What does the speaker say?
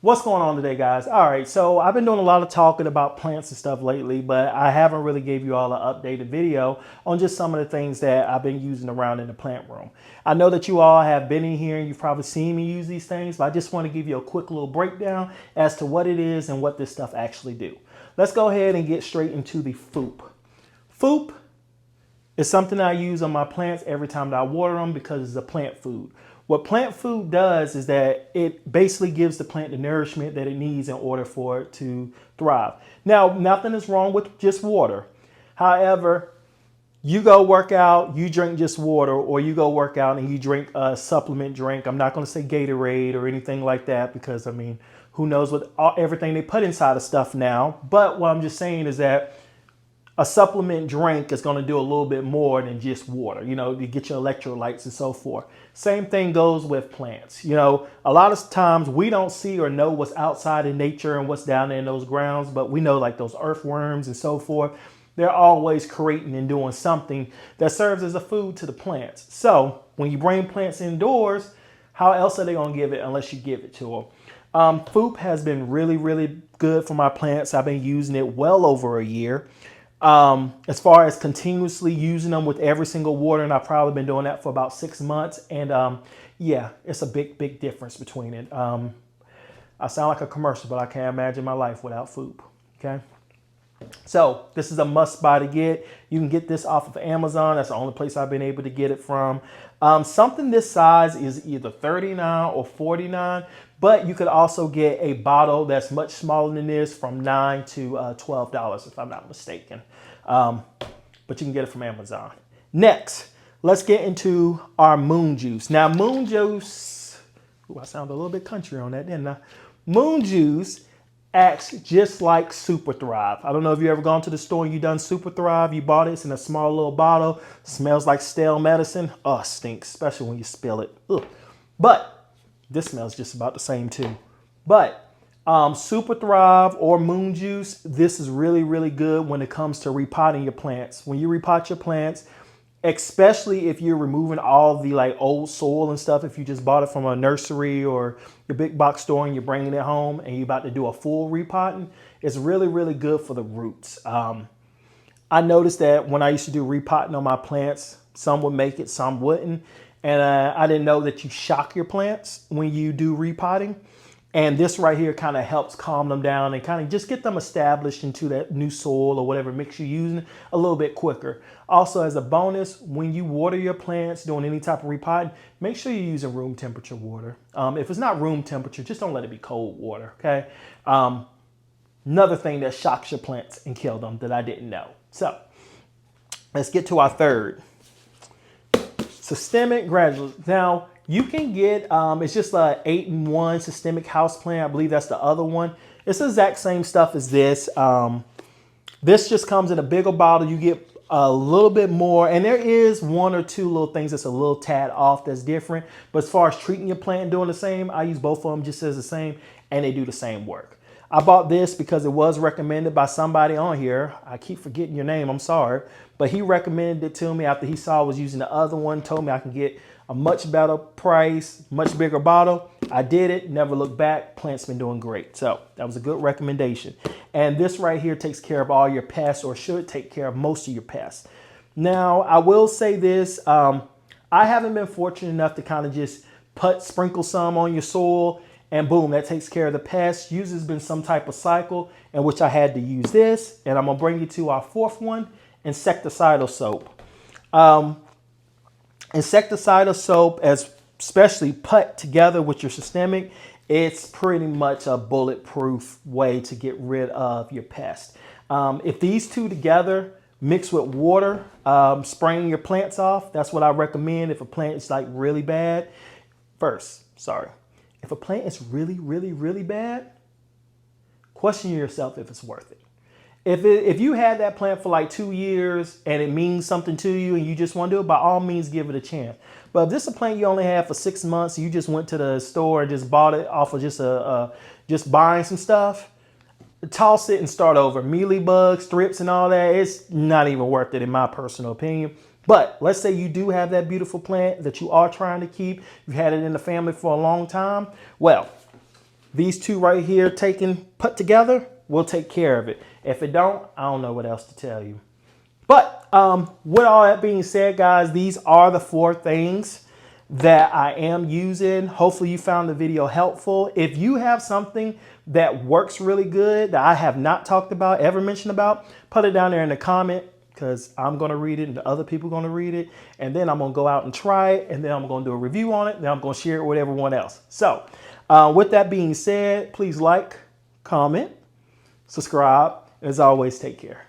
What's going on today, guys? All right, so I've been doing a lot of talking about plants and stuff lately, but I haven't really gave you all an updated video on just some of the things that I've been using around in the plant room. I know that you all have been in here and you've probably seen me use these things, but I just want to give you a quick little breakdown as to what it is and what this stuff actually do. Let's go ahead and get straight into the FOOP. FOOP is something I use on my plants every time that I water them because it's a plant food. What plant food does is that it basically gives the plant the nourishment that it needs in order for it to thrive. Now, nothing is wrong with just water. However, you go work out, you drink just water, or you go work out and you drink a supplement drink. I'm not going to say Gatorade or anything like that because, I mean, who knows what everything they put inside of stuff now. But what I'm just saying is that a supplement drink is going to do a little bit more than just water. You know, you get your electrolytes and so forth. Same thing goes with plants. You know, a lot of times we don't see or know what's outside in nature and what's down there in those grounds, but we know like those earthworms and so forth, they're always creating and doing something that serves as a food to the plants. So when you bring plants indoors, how else are they going to give it unless you give it to them? FOOP has been really, really good for my plants. I've been using it well over a year. As far as continuously using them with every single water, and I've probably been doing that for about 6 months. And yeah, it's a big difference between it. I sound like a commercial, but I can't imagine my life without FOOP. Okay. So this is a must buy to get. You can get this off of Amazon. That's the only place I've been able to get it from. Something this size is either $39 or $49, but you could also get a bottle that's much smaller than this from $9 to $12, if I'm not mistaken. But you can get it from Amazon. Next, let's get into our moon juice. Now, moon juice, ooh, I sounded a little bit country on that, didn't I? Moon juice acts just like Super Thrive. I don't know if you ever gone to the store and you done Super Thrive. You bought it. It's in a small little bottle. Smells like stale medicine. Oh, stinks, especially when you spill it. Ugh. But this smells just about the same too. But Super Thrive or Moon Juice, this is really good when it comes to repotting your plants. When you repot your plants, especially if you're removing all the like old soil and stuff, if you just bought it from a nursery or your big box store and you're bringing it home and you're about to do a full repotting, it's really good for the roots. I noticed that when I used to do repotting on my plants, some would make it, some wouldn't. And I didn't know that you shock your plants when you do repotting. And this right here kind of helps calm them down and kind of just get them established into that new soil or whatever mix you're using a little bit quicker. Also, as a bonus, when you water your plants doing any type of repotting, make sure you're using room temperature water. If it's not room temperature, just don't let it be cold water, okay? Another thing that shocks your plants and kill them that I didn't know. So let's get to our third. Systemic granules. Now, you can get, it's just a 8-in-1 systemic houseplant. I believe that's the other one. It's the exact same stuff as this. This just comes in a bigger bottle. You get a little bit more, and there is 1 or 2 little things that's a little tad off that's different. But as far as treating your plant and doing the same, I use both of them just as the same, and they do the same work. I bought this because it was recommended by somebody on here. I keep forgetting your name, I'm sorry. But he recommended it to me after he saw I was using the other one, told me I can get a much better price, much bigger bottle. I did it, never looked back. Plant's been doing great. So that was a good recommendation. And this right here takes care of all your pests, or should take care of most of your pests. Now, I will say this. I haven't been fortunate enough to kind of just sprinkle some on your soil and boom, that takes care of the pests. Usually has been some type of cycle in which I had to use this. And I'm going to bring you to our fourth one, insecticidal soap. Insecticidal soap, especially put together with your systemic, it's pretty much a bulletproof way to get rid of your pest. If these two together mixed with water, spraying your plants off, that's what I recommend if a plant is like really bad. If a plant is really bad, question yourself if it's worth it. If you had that plant for like 2 years and it means something to you and you just want to do it, by all means give it a chance. But if this is a plant you only have for 6 months, you just went to the store and just bought it off of just buying some stuff, toss it and start over. Mealy bugs, thrips and all that, it's not even worth it in my personal opinion. But let's say you do have that beautiful plant that you are trying to keep. You've had it in the family for a long time. Well, these two right here put together will take care of it. If it don't, I don't know what else to tell you. But with all that being said, guys, these are the 4 things that I am using. Hopefully you found the video helpful. If you have something that works really good that I have not talked about, ever mentioned about, put it down there in the comment, because I'm going to read it and the other people are going to read it. And then I'm going to go out and try it. And then I'm going to do a review on it. Then I'm going to share it with everyone else. So with that being said, please like, comment, subscribe. As always, take care.